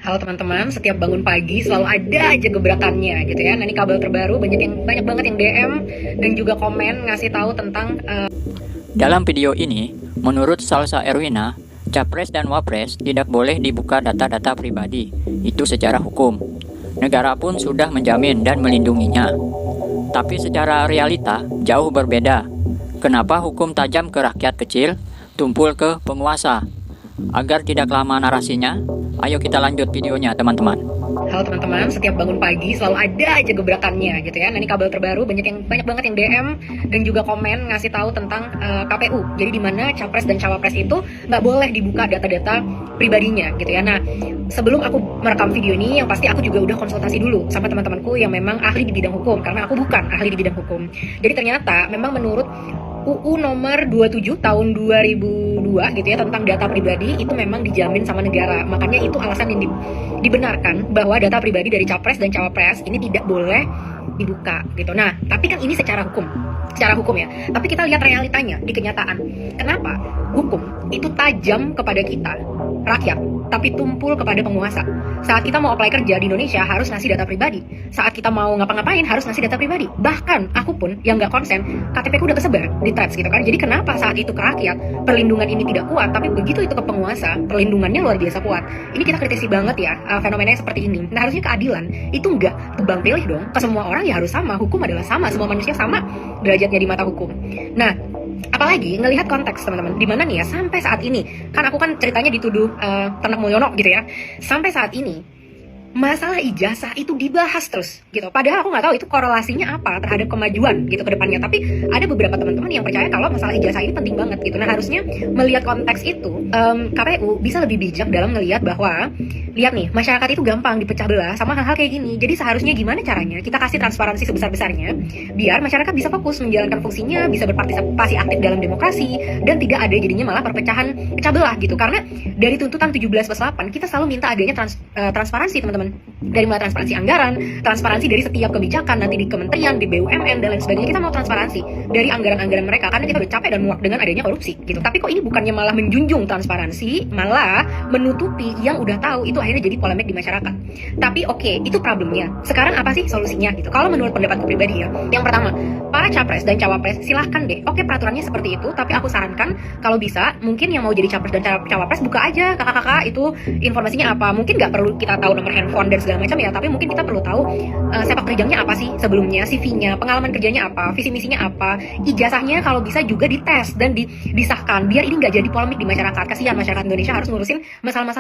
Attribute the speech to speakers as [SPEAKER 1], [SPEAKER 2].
[SPEAKER 1] Halo teman-teman, setiap bangun pagi selalu ada aja gebrakannya gitu ya. Nah, ini kabel terbaru banyak banget yang DM dan juga komen ngasih tahu tentang
[SPEAKER 2] Dalam video ini, menurut Salsa Erwina, Capres dan Wapres tidak boleh dibuka data-data pribadi, itu secara hukum. Negara pun sudah menjamin dan melindunginya. Tapi secara realita jauh berbeda. Kenapa hukum tajam ke rakyat kecil, tumpul ke penguasa? Agar tidak lama narasinya, ayo kita lanjut videonya teman-teman.
[SPEAKER 1] halo teman-teman, setiap bangun pagi selalu ada aja gebrakannya gitu ya. Nah, ini kabel terbaru banyak banget yang DM dan juga komen ngasih tahu tentang KPU. Jadi di mana Capres dan Cawapres itu nggak boleh dibuka data-data pribadinya gitu ya. Nah, sebelum aku merekam video ini, yang pasti aku juga udah konsultasi dulu sama teman-temanku yang memang ahli di bidang hukum, karena aku bukan ahli di bidang hukum. Jadi ternyata memang menurut UU nomor 27 tahun 2002 gitu ya, tentang data pribadi itu memang dijamin sama negara. Makanya itu alasan yang dibenarkan bahwa data pribadi dari Capres dan Cawapres ini tidak boleh dibuka gitu. Nah, tapi kan ini secara hukum ya. Tapi kita lihat realitanya di kenyataan. Kenapa hukum itu tajam kepada kita rakyat, tapi tumpul kepada penguasa? Saat kita mau apply kerja di Indonesia harus ngasih data pribadi. Saat kita mau ngapa-ngapain harus ngasih data pribadi. Bahkan aku pun yang nggak konsen, KTP ku udah kesebar di Threads gitu kan. Jadi kenapa saat itu ke rakyat perlindungan ini tidak kuat, tapi begitu itu ke penguasa perlindungannya luar biasa kuat? Ini kita kritisi banget ya fenomenanya seperti ini. Nah, harusnya keadilan itu nggak tebang pilih dong. Ke semua orang ya harus sama. Hukum adalah sama. Semua manusia sama derajatnya di mata hukum. Nah, apalagi ngelihat konteks teman-teman, di mana nih ya sampai saat ini, kan aku kan ceritanya dituduh Ternak Mulyono gitu ya, sampai saat ini masalah ijazah itu dibahas terus gitu. Padahal aku nggak tahu itu korelasinya apa terhadap kemajuan gitu ke depannya. Tapi ada beberapa teman-teman yang percaya kalau masalah ijazah ini penting banget gitu. Nah, harusnya melihat konteks itu, KPU bisa lebih bijak dalam melihat bahwa, lihat nih, masyarakat itu gampang dipecah belah sama hal-hal kayak gini. Jadi seharusnya gimana caranya kita kasih transparansi sebesar-besarnya biar masyarakat bisa fokus menjalankan fungsinya, bisa berpartisipasi aktif dalam demokrasi, dan tidak ada jadinya malah pecah belah gitu. Karena dari tuntutan 17+8 kita selalu minta adanya transparansi teman-teman. Dari mulai transparansi anggaran, transparansi dari setiap kebijakan nanti di kementerian, di BUMN dan lain sebagainya. Kita mau transparansi dari anggaran-anggaran mereka karena kita udah capek dan muak dengan adanya korupsi gitu. Tapi kok ini bukannya malah menjunjung transparansi, malah menutupi yang udah tahu. Itu akhirnya jadi polemik di masyarakat. Tapi oke, itu problemnya. Sekarang apa sih solusinya gitu? Kalau menurut pendapatku pribadi ya, yang pertama, para capres dan cawapres silahkan deh. Oke, peraturannya seperti itu, tapi aku sarankan kalau bisa mungkin yang mau jadi capres dan cawapres buka aja kakak-kakak itu informasinya apa. Mungkin nggak perlu kita tahu nomor handphone dan segala macam ya, tapi mungkin kita perlu tahu sepak terjangnya apa sih sebelumnya, CV-nya, pengalaman kerjanya apa, visi misinya apa, ijazahnya kalau bisa juga dites dan disahkan biar ini nggak jadi polemik di masyarakat. Kasihan masyarakat Indonesia harus ngurusin masalah-masalah